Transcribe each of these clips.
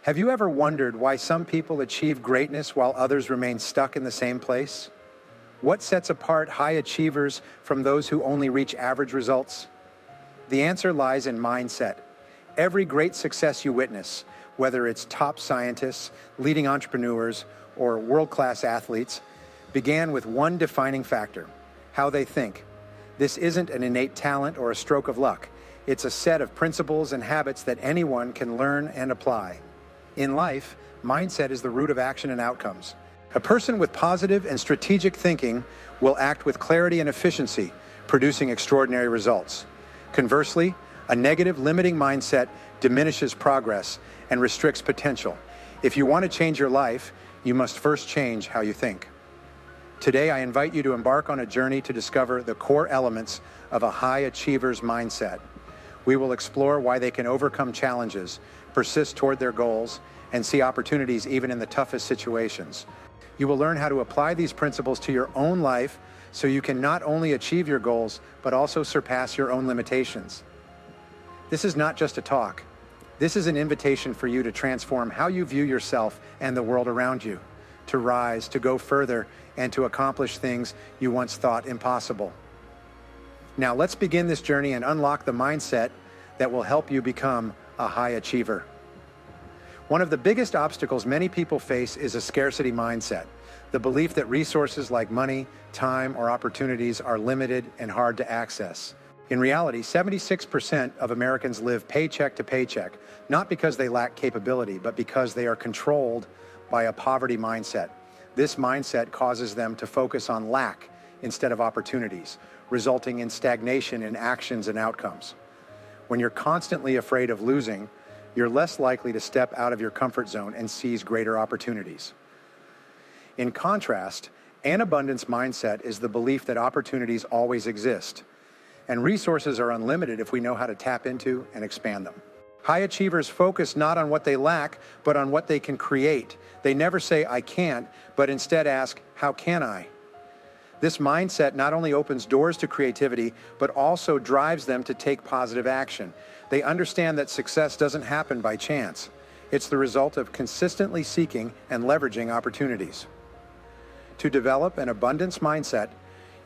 Have you ever wondered why some people achieve greatness while others remain stuck in the same place? What sets apart high achievers from those who only reach average results? The answer lies in mindset. Every great success you witness, whether it's top scientists, leading entrepreneurs, or world-class athletes, began with one defining factor: how they think. This isn't an innate talent or a stroke of luck. It's a set of principles and habits that anyone can learn and apply. In life, mindset is the root of action and outcomes. A person with positive and strategic thinking will act with clarity and efficiency, producing extraordinary results. Conversely, a negative, limiting mindset diminishes progress and restricts potential. If you want to change your life, you must first change how you think. Today, I invite you to embark on a journey to discover the core elements of a high achiever's mindset. We will explore why they can overcome challenges, persist toward their goals, and see opportunities even in the toughest situations. You will learn how to apply these principles to your own life so you can not only achieve your goals, but also surpass your own limitations. This is not just a talk. This is an invitation for you to transform how you view yourself and the world around you, to rise, to go further, and to accomplish things you once thought impossible. Now let's begin this journey and unlock the mindset that will help you become a high achiever. One of the biggest obstacles many people face is a scarcity mindset, the belief that resources like money, time, or opportunities are limited and hard to access. In reality, 76% of Americans live paycheck to paycheck, not because they lack capability, but because they are controlled by a poverty mindset. This mindset causes them to focus on lack instead of opportunities, resulting in stagnation in actions and outcomes. When you're constantly afraid of losing, you're less likely to step out of your comfort zone and seize greater opportunities. In contrast, an abundance mindset is the belief that opportunities always exist, and resources are unlimited if we know how to tap into and expand them. High achievers focus not on what they lack, but on what they can create. They never say, "I can't," but instead ask, "How can I?" This mindset not only opens doors to creativity, but also drives them to take positive action. They understand that success doesn't happen by chance. It's the result of consistently seeking and leveraging opportunities. To develop an abundance mindset,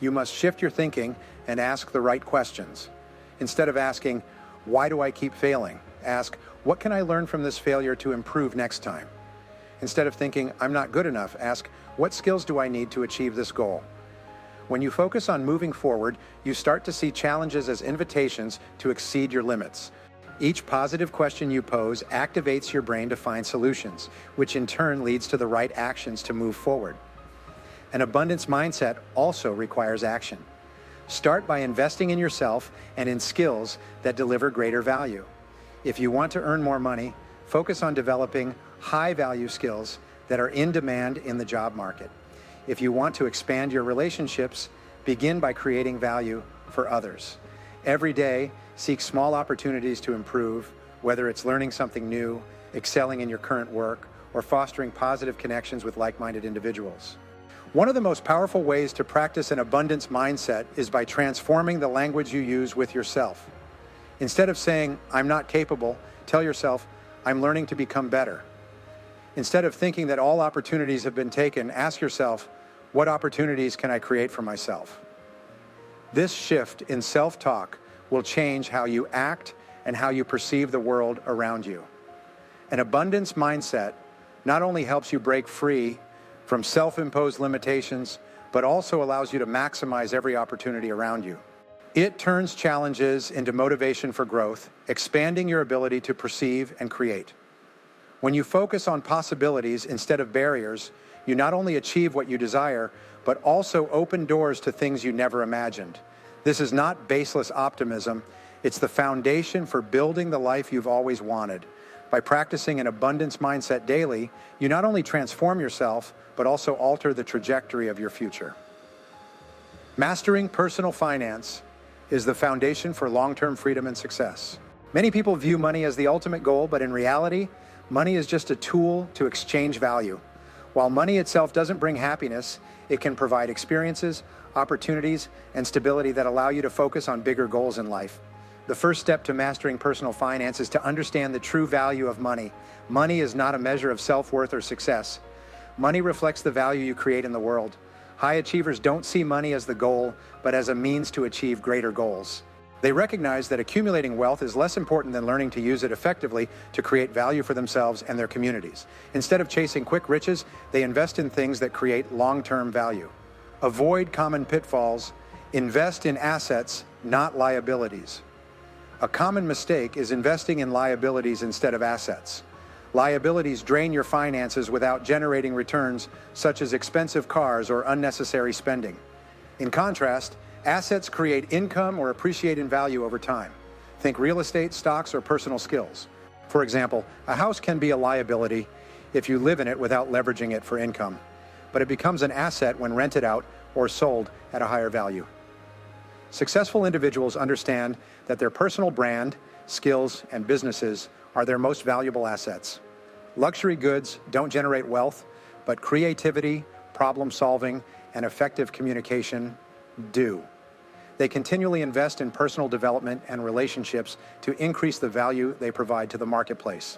you must shift your thinking and ask the right questions. Instead of asking, "Why do I keep failing?" ask, "What can I learn from this failure to improve next time?" Instead of thinking, "I'm not good enough," ask, "What skills do I need to achieve this goal?" When you focus on moving forward, you start to see challenges as invitations to exceed your limits. Each positive question you pose activates your brain to find solutions, which in turn leads to the right actions to move forward. An abundance mindset also requires action. Start by investing in yourself and in skills that deliver greater value. If you want to earn more money, focus on developing high-value skills that are in demand in the job market. If you want to expand your relationships, begin by creating value for others. Every day, seek small opportunities to improve, whether it's learning something new, excelling in your current work, or fostering positive connections with like-minded individuals. One of the most powerful ways to practice an abundance mindset is by transforming the language you use with yourself. Instead of saying, "I'm not capable," tell yourself, "I'm learning to become better." Instead of thinking that all opportunities have been taken, ask yourself, "What opportunities can I create for myself?" This shift in self-talk will change how you act and how you perceive the world around you. An abundance mindset not only helps you break free from self-imposed limitations, but also allows you to maximize every opportunity around you. It turns challenges into motivation for growth, expanding your ability to perceive and create. When you focus on possibilities instead of barriers, you not only achieve what you desire, but also open doors to things you never imagined. This is not baseless optimism. It's the foundation for building the life you've always wanted. By practicing an abundance mindset daily, you not only transform yourself, but also alter the trajectory of your future. Mastering personal finance is the foundation for long-term freedom and success. Many people view money as the ultimate goal, but in reality, money is just a tool to exchange value. While money itself doesn't bring happiness, it can provide experiences, opportunities, and stability that allow you to focus on bigger goals in life. The first step to mastering personal finance is to understand the true value of money. Money is not a measure of self-worth or success. Money reflects the value you create in the world. High achievers don't see money as the goal, but as a means to achieve greater goals. They recognize that accumulating wealth is less important than learning to use it effectively to create value for themselves and their communities. Instead of chasing quick riches, they invest in things that create long-term value. Avoid common pitfalls. Invest in assets, not liabilities. A common mistake is investing in liabilities instead of assets. Liabilities drain your finances without generating returns, such as expensive cars or unnecessary spending. In contrast, assets create income or appreciate in value over time. Think real estate, stocks, or personal skills. For example, a house can be a liability if you live in it without leveraging it for income, but it becomes an asset when rented out or sold at a higher value. Successful individuals understand that their personal brand, skills, and businesses are their most valuable assets. Luxury goods don't generate wealth, but creativity, problem solving, and effective communication do. They continually invest in personal development and relationships to increase the value they provide to the marketplace.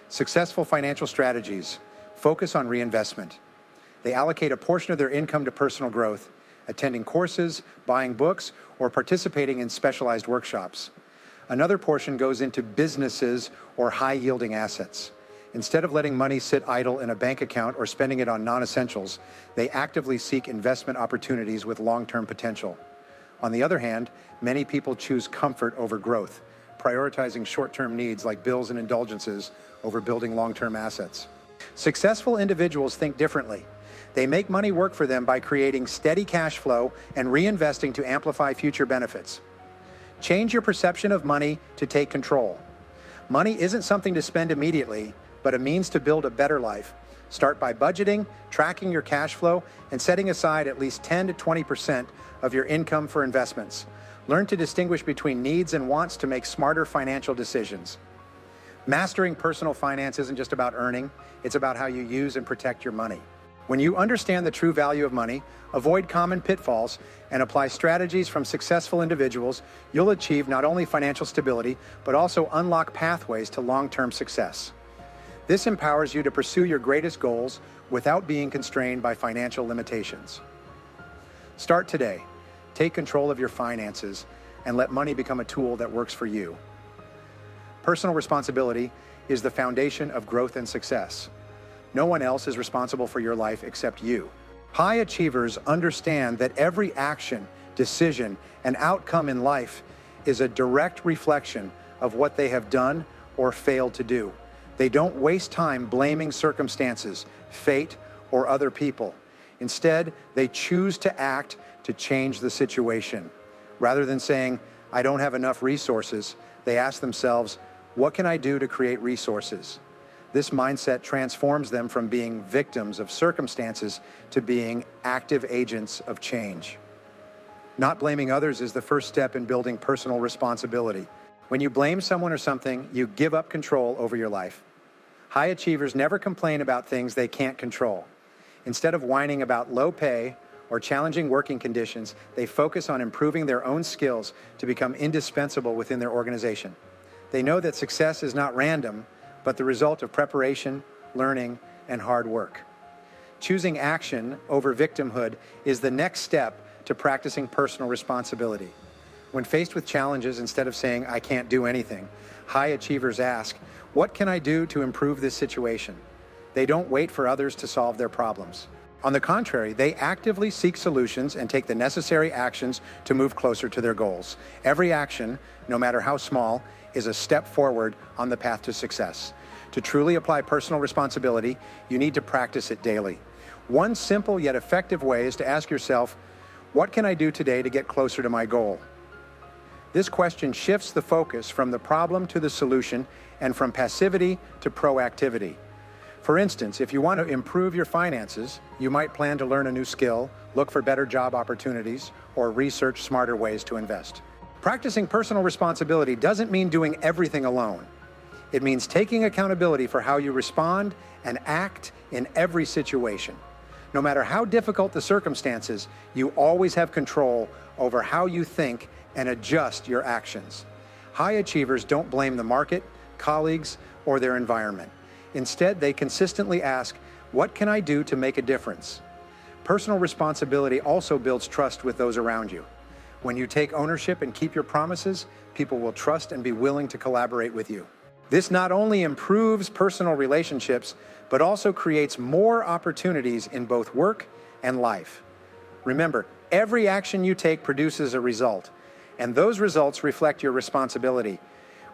Successful financial strategies focus on reinvestment. They allocate a portion of their income to personal growth, attending courses, buying books, or participating in specialized workshops. Another portion goes into businesses or high-yielding assets. Instead of letting money sit idle in a bank account or spending it on non-essentials, they actively seek investment opportunities with long-term potential. On the other hand, many people choose comfort over growth, prioritizing short-term needs like bills and indulgences over building long-term assets. Successful individuals think differently. They make money work for them by creating steady cash flow and reinvesting to amplify future benefits. Change your perception of money to take control. Money isn't something to spend immediately, but a means to build a better life. Start by budgeting, tracking your cash flow, and setting aside at least 10 to 20% of your income for investments. Learn to distinguish between needs and wants to make smarter financial decisions. Mastering personal finance isn't just about earning, it's about how you use and protect your money. When you understand the true value of money, avoid common pitfalls, and apply strategies from successful individuals, you'll achieve not only financial stability, but also unlock pathways to long-term success. This empowers you to pursue your greatest goals without being constrained by financial limitations. Start today. Take control of your finances and let money become a tool that works for you. Personal responsibility is the foundation of growth and success. No one else is responsible for your life except you. High achievers understand that every action, decision, and outcome in life is a direct reflection of what they have done or failed to do. They don't waste time blaming circumstances, fate, or other people. Instead, they choose to act to change the situation. Rather than saying, "I don't have enough resources," they ask themselves, "What can I do to create resources?" This mindset transforms them from being victims of circumstances to being active agents of change. Not blaming others is the first step in building personal responsibility. When you blame someone or something, you give up control over your life. High achievers never complain about things they can't control. Instead of whining about low pay or challenging working conditions, they focus on improving their own skills to become indispensable within their organization. They know that success is not random, but the result of preparation, learning, and hard work. Choosing action over victimhood is the next step to practicing personal responsibility. When faced with challenges, instead of saying, "I can't do anything," high achievers ask, "What can I do to improve this situation?" They don't wait for others to solve their problems. On the contrary, they actively seek solutions and take the necessary actions to move closer to their goals. Every action, no matter how small, is a step forward on the path to success. To truly apply personal responsibility, you need to practice it daily. One simple yet effective way is to ask yourself, "What can I do today to get closer to my goal?" This question shifts the focus from the problem to the solution and from passivity to proactivity. For instance, if you want to improve your finances, you might plan to learn a new skill, look for better job opportunities, or research smarter ways to invest. Practicing personal responsibility doesn't mean doing everything alone. It means taking accountability for how you respond and act in every situation. No matter how difficult the circumstances, you always have control over how you think and adjust your actions. High achievers don't blame the market, colleagues, or their environment. Instead, they consistently ask, what can I do to make a difference? Personal responsibility also builds trust with those around you. When you take ownership and keep your promises, people will trust and be willing to collaborate with you. This not only improves personal relationships, but also creates more opportunities in both work and life. Remember, every action you take produces a result, and those results reflect your responsibility.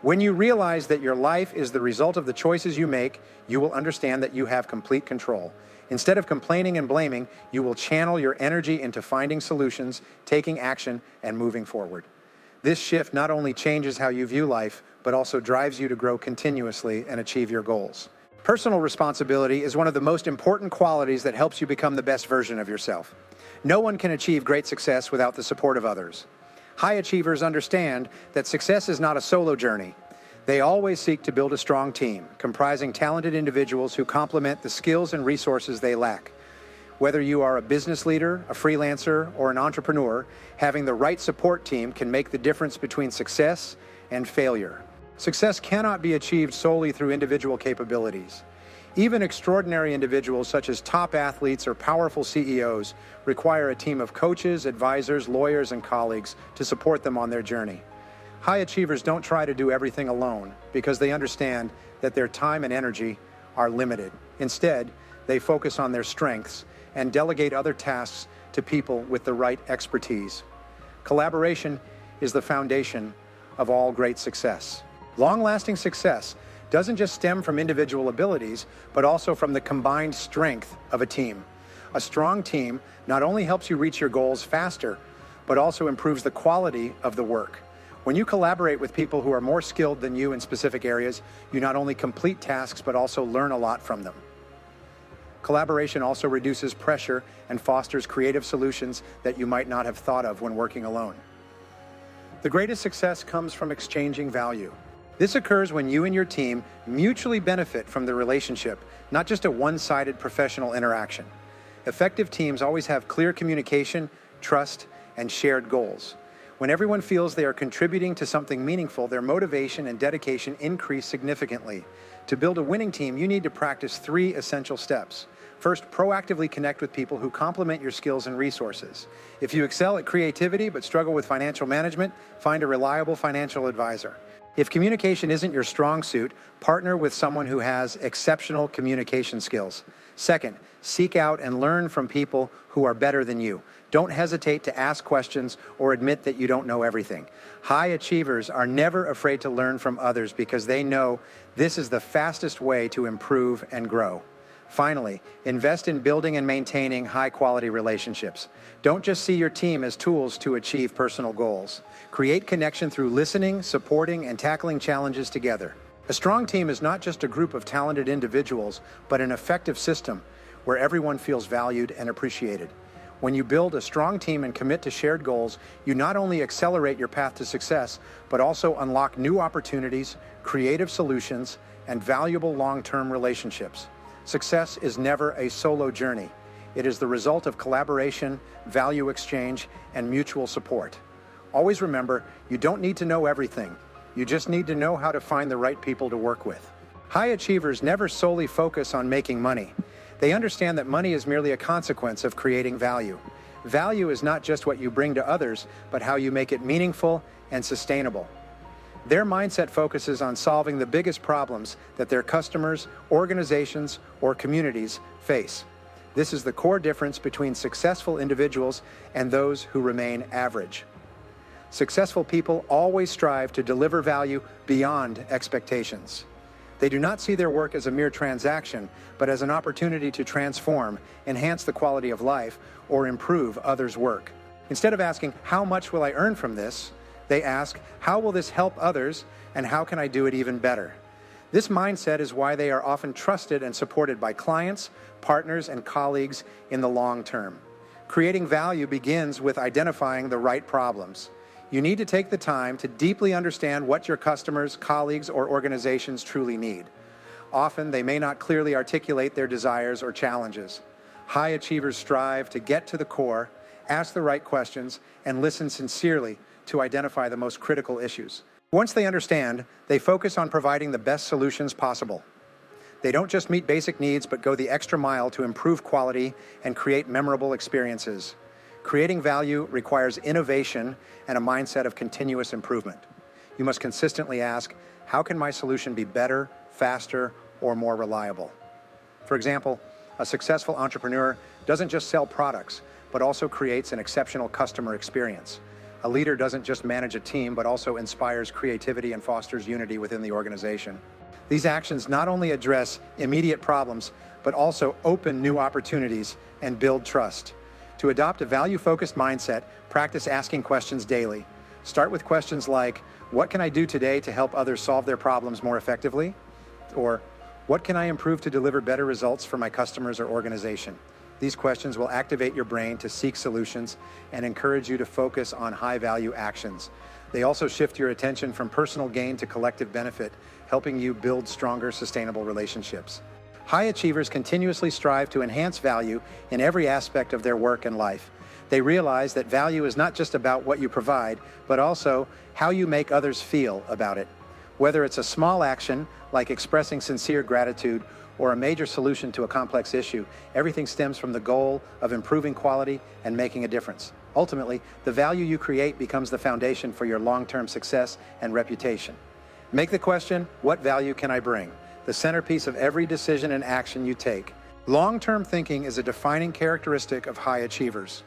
When you realize that your life is the result of the choices you make, you will understand that you have complete control. Instead of complaining and blaming, you will channel your energy into finding solutions, taking action, and moving forward. This shift not only changes how you view life, but also drives you to grow continuously and achieve your goals. Personal responsibility is one of the most important qualities that helps you become the best version of yourself. No one can achieve great success without the support of others. High achievers understand that success is not a solo journey. They always seek to build a strong team, comprising talented individuals who complement the skills and resources they lack. Whether you are a business leader, a freelancer, or an entrepreneur, having the right support team can make the difference between success and failure. Success cannot be achieved solely through individual capabilities. Even extraordinary individuals such as top athletes or powerful CEOs require a team of coaches, advisors, lawyers, and colleagues to support them on their journey. High achievers don't try to do everything alone because they understand that their time and energy are limited. Instead, they focus on their strengths and delegate other tasks to people with the right expertise. Collaboration is the foundation of all great success. Long-lasting success doesn't just stem from individual abilities, but also from the combined strength of a team. A strong team not only helps you reach your goals faster, but also improves the quality of the work. When you collaborate with people who are more skilled than you in specific areas, you not only complete tasks, but also learn a lot from them. Collaboration also reduces pressure and fosters creative solutions that you might not have thought of when working alone. The greatest success comes from exchanging value. This occurs when you and your team mutually benefit from the relationship, not just a one-sided professional interaction. Effective teams always have clear communication, trust, and shared goals. When everyone feels they are contributing to something meaningful, their motivation and dedication increase significantly. To build a winning team, you need to practice 3 essential steps. First, proactively connect with people who complement your skills and resources. If you excel at creativity but struggle with financial management, find a reliable financial advisor. If communication isn't your strong suit, partner with someone who has exceptional communication skills. Second, seek out and learn from people who are better than you. Don't hesitate to ask questions or admit that you don't know everything. High achievers are never afraid to learn from others because they know this is the fastest way to improve and grow. Finally, invest in building and maintaining high-quality relationships. Don't just see your team as tools to achieve personal goals. Create connection through listening, supporting, and tackling challenges together. A strong team is not just a group of talented individuals, but an effective system where everyone feels valued and appreciated. When you build a strong team and commit to shared goals, you not only accelerate your path to success, but also unlock new opportunities, creative solutions, and valuable long-term relationships. Success is never a solo journey. It is the result of collaboration, value exchange, and mutual support. Always remember, you don't need to know everything. You just need to know how to find the right people to work with. High achievers never solely focus on making money. They understand that money is merely a consequence of creating value. Value is not just what you bring to others, but how you make it meaningful and sustainable. Their mindset focuses on solving the biggest problems that their customers, organizations, or communities face. This is the core difference between successful individuals and those who remain average. Successful people always strive to deliver value beyond expectations. They do not see their work as a mere transaction, but as an opportunity to transform, enhance the quality of life, or improve others' work. Instead of asking, "How much will I earn from this?" they ask, "How will this help others, and how can I do it even better?" This mindset is why they are often trusted and supported by clients, partners, and colleagues in the long term. Creating value begins with identifying the right problems. You need to take the time to deeply understand what your customers, colleagues, or organizations truly need. Often, they may not clearly articulate their desires or challenges. High achievers strive to get to the core, ask the right questions, and listen sincerely to identify the most critical issues. Once they understand, they focus on providing the best solutions possible. They don't just meet basic needs, but go the extra mile to improve quality and create memorable experiences. Creating value requires innovation and a mindset of continuous improvement. You must consistently ask, how can my solution be better, faster, or more reliable? For example, a successful entrepreneur doesn't just sell products, but also creates an exceptional customer experience. A leader doesn't just manage a team, but also inspires creativity and fosters unity within the organization. These actions not only address immediate problems, but also open new opportunities and build trust. To adopt a value-focused mindset, practice asking questions daily. Start with questions like, what can I do today to help others solve their problems more effectively? Or, what can I improve to deliver better results for my customers or organization? These questions will activate your brain to seek solutions and encourage you to focus on high-value actions. They also shift your attention from personal gain to collective benefit, helping you build stronger, sustainable relationships. High achievers continuously strive to enhance value in every aspect of their work and life. They realize that value is not just about what you provide, but also how you make others feel about it. Whether it's a small action, like expressing sincere gratitude, or a major solution to a complex issue, everything stems from the goal of improving quality and making a difference. Ultimately, the value you create becomes the foundation for your long-term success and reputation. Make the question, what value can I bring? The centerpiece of every decision and action you take. Long-term thinking is a defining characteristic of high achievers.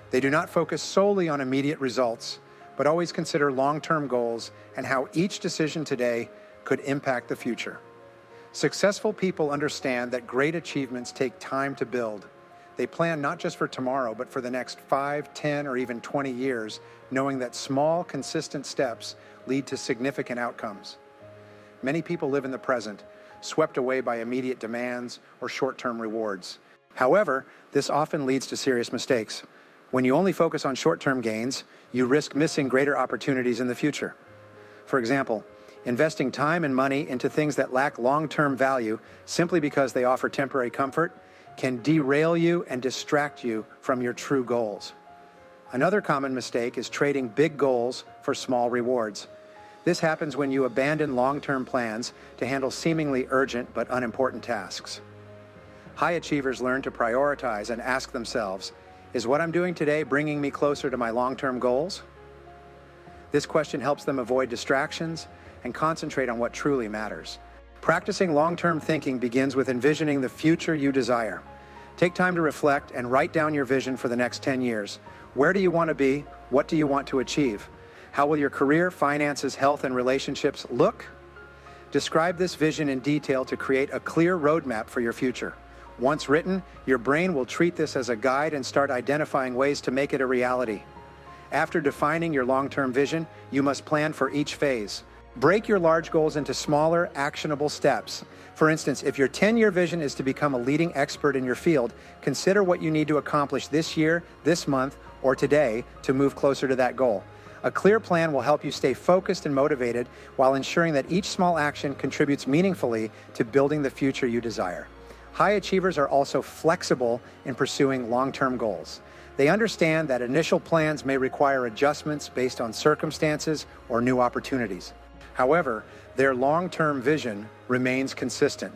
They do not focus solely on immediate results, but always consider long-term goals and how each decision today could impact the future. Successful people understand that great achievements take time to build. They plan not just for tomorrow, but for the next 5, 10, or even 20 years, knowing that small, consistent steps lead to significant outcomes. Many people live in the present, swept away by immediate demands or short-term rewards. However, this often leads to serious mistakes. When you only focus on short-term gains, you risk missing greater opportunities in the future. For example, investing time and money into things that lack long-term value simply because they offer temporary comfort can derail you and distract you from your true goals. Another common mistake is trading big goals for small rewards. This happens when you abandon long-term plans to handle seemingly urgent but unimportant tasks. High achievers learn to prioritize and ask themselves, is what I'm doing today bringing me closer to my long-term goals? This question helps them avoid distractions and concentrate on what truly matters. Practicing long-term thinking begins with envisioning the future you desire. Take time to reflect and write down your vision for the next 10 years. Where do you want to be? What do you want to achieve? How will your career, finances, health, and relationships look? Describe this vision in detail to create a clear roadmap for your future. Once written, your brain will treat this as a guide and start identifying ways to make it a reality. After defining your long-term vision, you must plan for each phase. Break your large goals into smaller, actionable steps. For instance, if your 10-year vision is to become a leading expert in your field, consider what you need to accomplish this year, this month, or today to move closer to that goal. A clear plan will help you stay focused and motivated while ensuring that each small action contributes meaningfully to building the future you desire. High achievers are also flexible in pursuing long-term goals. They understand that initial plans may require adjustments based on circumstances or new opportunities. However, their long-term vision remains consistent.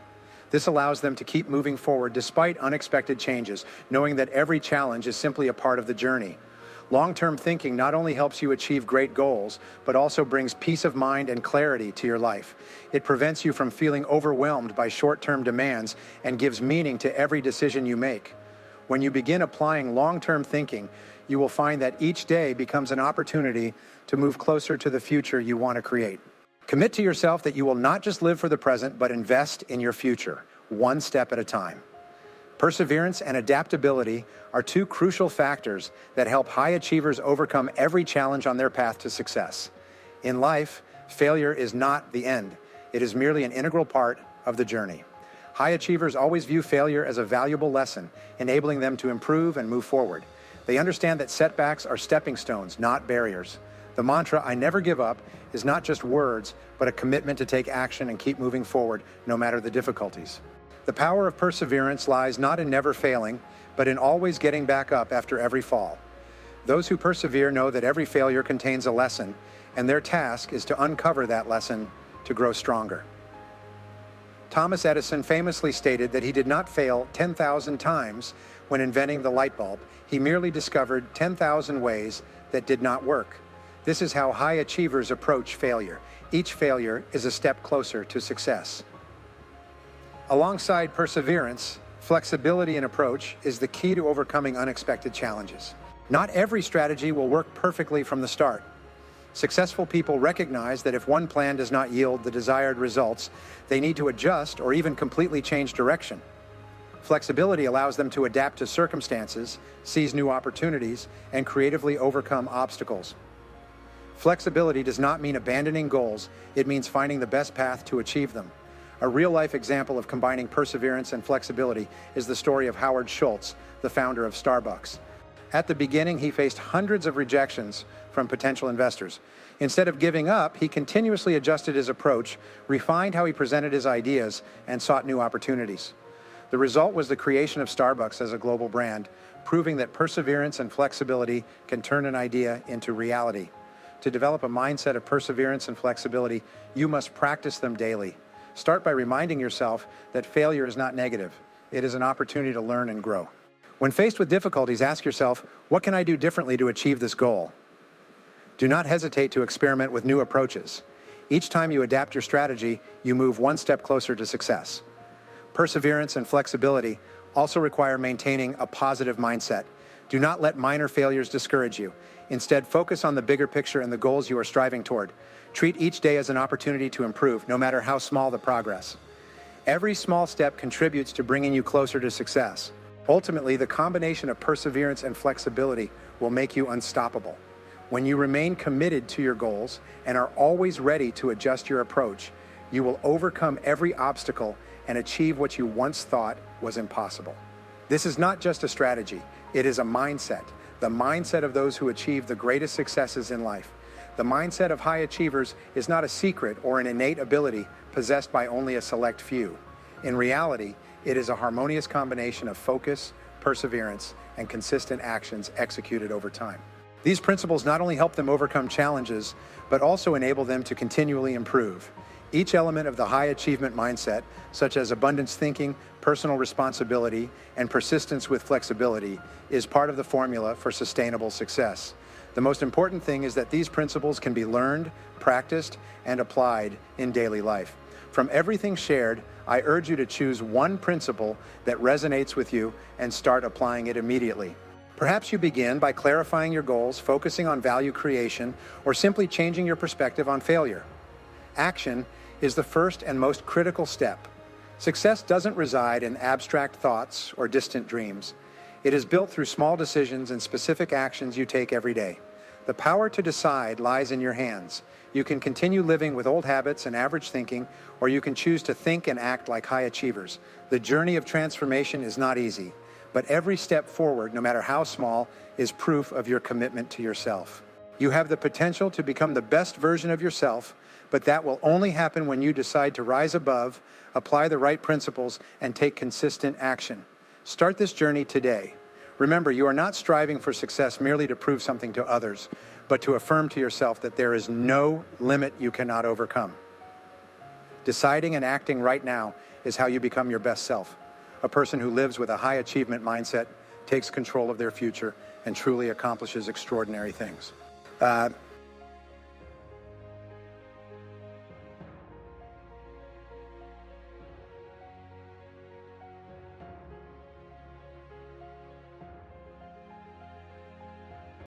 This allows them to keep moving forward despite unexpected changes, knowing that every challenge is simply a part of the journey. Long-term thinking not only helps you achieve great goals, but also brings peace of mind and clarity to your life. It prevents you from feeling overwhelmed by short-term demands and gives meaning to every decision you make. When you begin applying long-term thinking, you will find that each day becomes an opportunity to move closer to the future you want to create. Commit to yourself that you will not just live for the present, but invest in your future, one step at a time. Perseverance and adaptability are two crucial factors that help high achievers overcome every challenge on their path to success. In life, failure is not the end. It is merely an integral part of the journey. High achievers always view failure as a valuable lesson, enabling them to improve and move forward. They understand that setbacks are stepping stones, not barriers. The mantra, "I never give up," is not just words, but a commitment to take action and keep moving forward, no matter the difficulties. The power of perseverance lies not in never failing, but in always getting back up after every fall. Those who persevere know that every failure contains a lesson, and their task is to uncover that lesson to grow stronger. Thomas Edison famously stated that he did not fail 10,000 times when inventing the light bulb. He merely discovered 10,000 ways that did not work. This is how high achievers approach failure. Each failure is a step closer to success. Alongside perseverance, flexibility in approach is the key to overcoming unexpected challenges. Not every strategy will work perfectly from the start. Successful people recognize that if one plan does not yield the desired results, they need to adjust or even completely change direction. Flexibility allows them to adapt to circumstances, seize new opportunities, and creatively overcome obstacles. Flexibility does not mean abandoning goals, it means finding the best path to achieve them. A real-life example of combining perseverance and flexibility is the story of Howard Schultz, the founder of Starbucks. At the beginning, he faced hundreds of rejections from potential investors. Instead of giving up, he continuously adjusted his approach, refined how he presented his ideas, and sought new opportunities. The result was the creation of Starbucks as a global brand, proving that perseverance and flexibility can turn an idea into reality. To develop a mindset of perseverance and flexibility, you must practice them daily. Start by reminding yourself that failure is not negative. It is an opportunity to learn and grow. When faced with difficulties, ask yourself, what can I do differently to achieve this goal? Do not hesitate to experiment with new approaches. Each time you adapt your strategy, you move one step closer to success. Perseverance and flexibility also require maintaining a positive mindset. Do not let minor failures discourage you. Instead, focus on the bigger picture and the goals you are striving toward. Treat each day as an opportunity to improve, no matter how small the progress. Every small step contributes to bringing you closer to success. Ultimately, the combination of perseverance and flexibility will make you unstoppable. When you remain committed to your goals and are always ready to adjust your approach, you will overcome every obstacle and achieve what you once thought was impossible. This is not just a strategy, it is a mindset, the mindset of those who achieve the greatest successes in life. The mindset of high achievers is not a secret or an innate ability possessed by only a select few. In reality, it is a harmonious combination of focus, perseverance, and consistent actions executed over time. These principles not only help them overcome challenges, but also enable them to continually improve. Each element of the high achievement mindset, such as abundance thinking, personal responsibility, and persistence with flexibility, is part of the formula for sustainable success. The most important thing is that these principles can be learned, practiced, and applied in daily life. From everything shared, I urge you to choose one principle that resonates with you and start applying it immediately. Perhaps you begin by clarifying your goals, focusing on value creation, or simply changing your perspective on failure. Action is the first and most critical step. Success doesn't reside in abstract thoughts or distant dreams. It is built through small decisions and specific actions you take every day. The power to decide lies in your hands. You can continue living with old habits and average thinking, or you can choose to think and act like high achievers. The journey of transformation is not easy, but every step forward, no matter how small, is proof of your commitment to yourself. You have the potential to become the best version of yourself, but that will only happen when you decide to rise above, apply the right principles, and take consistent action. Start this journey today. Remember, you are not striving for success merely to prove something to others, but to affirm to yourself that there is no limit you cannot overcome. Deciding and acting right now is how you become your best self. A person who lives with a high achievement mindset takes control of their future and truly accomplishes extraordinary things.